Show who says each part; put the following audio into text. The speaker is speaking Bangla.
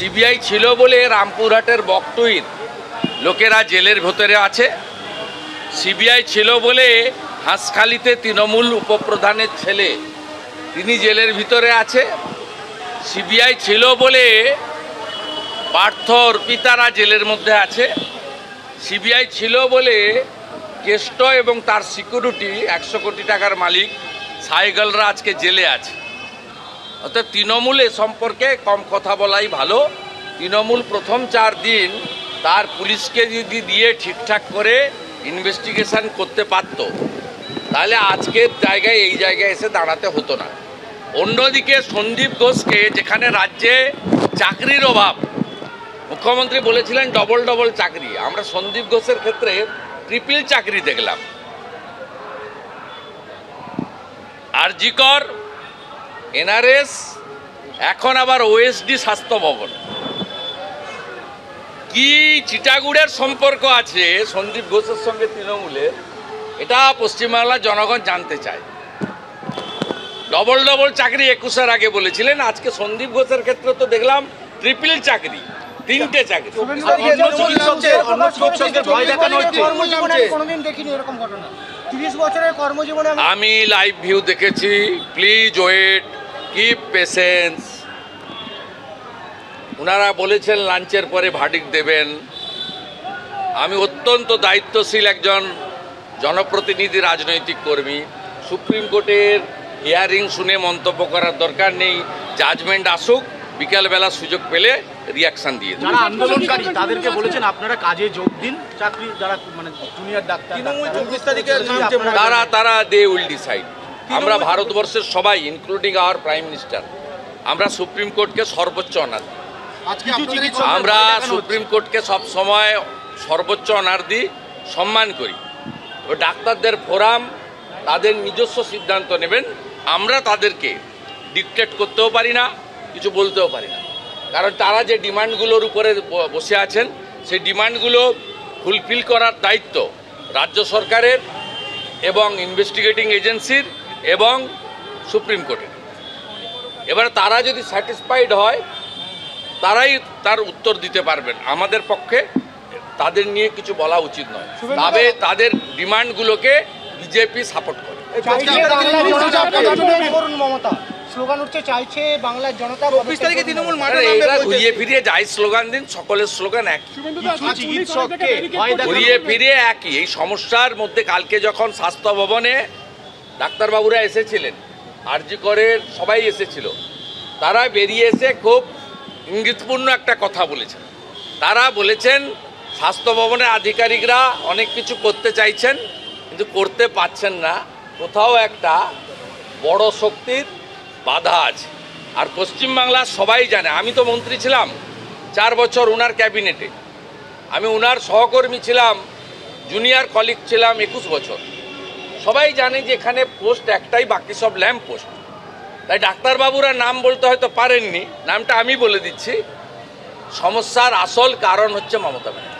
Speaker 1: সিবিআই ছিল বলে রামপুরহাটের বকটুইর লোকেরা জেলের ভেতরে আছে, সিবিআই ছিল বলে হাঁসখালিতে তৃণমূল উপপ্রধানের ছেলে তিনি জেলের ভিতরে আছে, সিবিআই ছিল বলে পার্থ অর্পিতারা জেলের মধ্যে আছে, সিবিআই ছিল বলে কেষ্ট এবং তার সিকিউরিটি 100 কোটি টাকার মালিক সাইগলরা আজকে জেলে আছে। অর্থাৎ তৃণমূল এ সম্পর্কে কম কথা বলাই ভালো। তৃণমূল প্রথম 4 দিন তার পুলিশকে যদি দিয়ে ঠিকঠাক করে ইনভেস্টিগেশন করতে পারত, তাহলে আজকের জায়গায় এই জায়গায় এসে দাঁড়াতে হতো না। অন্যদিকে সন্দীপ ঘোষকে, যেখানে রাজ্যে চাকরির অভাব, মুখ্যমন্ত্রী বলেছিলেন ডবল ডবল চাকরি, আমরা সন্দীপ ঘোষের ক্ষেত্রে ট্রিপল চাকরি দেখলাম। আরজিকর, এনআরএস, এখন আবার ওএসডি স্বাস্থ্য ভবন। কি চিটাগুড়ের সম্পর্ক আছে সন্দীপ ঘোষের সঙ্গে তৃণমূলের, এটা পশ্চিমবাংলার জনগণ জানতে চায়। ডবল ডবল চাকরি 21-এর আগে বলেছিলেন, আজকে সন্দীপ ঘোষের ক্ষেত্রে তো দেখলাম ট্রিপল চাকরি, 3টে চাকরি। আমি লাইভ ভিউ দেখেছি, প্লিজ ওয়েট, কিপ পেশেন্স। ওনারা বলেছেন লাঞ্চের পরে ভার্ডিক্ট দেবেন। আমি অত্যন্ত দায়িত্বশীল একজন জনপ্রতিনিধি, রাজনৈতিক কর্মী। সুপ্রিম কোর্টের হিয়ারিং শুনে মন্তব্য করার দরকার নেই, জাজমেন্ট আসুক, বিকালবেলা সুযোগ পেলে রিয়াকশন দিয়ে দিন।
Speaker 2: যারা আন্দোলনকারী তাদেরকে বলেছেন আপনারা কাজে যোগ দিন, চাকরি যারা মানে জুনিয়র ডাক্তার
Speaker 1: তারা দে উইল ডিসাইড। আমরা ভারতবর্ষের সবাই, ইনক্লুডিং আওয়ার প্রাইম মিনিস্টার, আমরা সুপ্রিম কোর্টকে সর্বোচ্চ অনার দিই। আমরা সুপ্রিম কোর্টকে সব সময় সর্বোচ্চ অনার দিই, সম্মান করি। ডাক্তারদের ফোরাম তাদের নিজস্ব সিদ্ধান্ত নেবেন, আমরা তাদেরকে ডিকটেট করতেও পারি না, কিছু বলতেও পারি না। কারণ তারা যে ডিমান্ডগুলোর উপরে বসে আছেন, সেই ডিমান্ডগুলো ফুলফিল করার দায়িত্ব রাজ্য সরকারের এবং ইনভেস্টিগেটিং এজেন্সির এবং সুপ্রিম কোর্টের। এবার তারা যদি স্যাটিসফাইড হয়, তারাই তার উত্তর দিতে পারবেন। আমাদের পক্ষে তাদের নিয়ে কিছু বলা উচিত নয়, তবে তাদের ডিমান্ডগুলোকে বিজেপি সাপোর্ট করে।
Speaker 3: স্লোগান উঠছে, চাইছে বাংলার জনতা।
Speaker 1: এরা ঘুরিয়ে ফিরিয়ে যাই স্লোগান দিন, সকলের স্লোগান একই, ঘুরিয়ে ফিরিয়ে একই। এই সমস্যার মধ্যে কালকে যখন স্বাস্থ্য ভবনে ডাক্তারবাবুরা এসেছিলেন, আরজিকরের সবাই এসেছিল, তারা বেরিয়ে এসে খুব ইঙ্গিতপূর্ণ একটা কথা বলেছেন। তারা বলেছেন স্বাস্থ্য ভবনের আধিকারিকরা অনেক কিছু করতে চাইছেন, কিন্তু করতে পারছেন না, কোথাও একটা বড় শক্তির বাধা আছে। আর পশ্চিমবাংলার সবাই জানে, আমি তো মন্ত্রী ছিলাম 4 বছর উনার ক্যাবিনেটে, আমি উনার সহকর্মী ছিলাম, জুনিয়র কলিগ ছিলাম 21 বছর। সবাই জানে যে এখানে পোস্ট একটাই, বাকি সব ল্যাম্প পোস্ট। তাই ডাক্তারবাবুরা নাম বলতে হয়তো পারেননি, নামটা আমি বলে দিচ্ছি। সমস্যার আসল কারণ হচ্ছে মমতা ব্যানার্জি।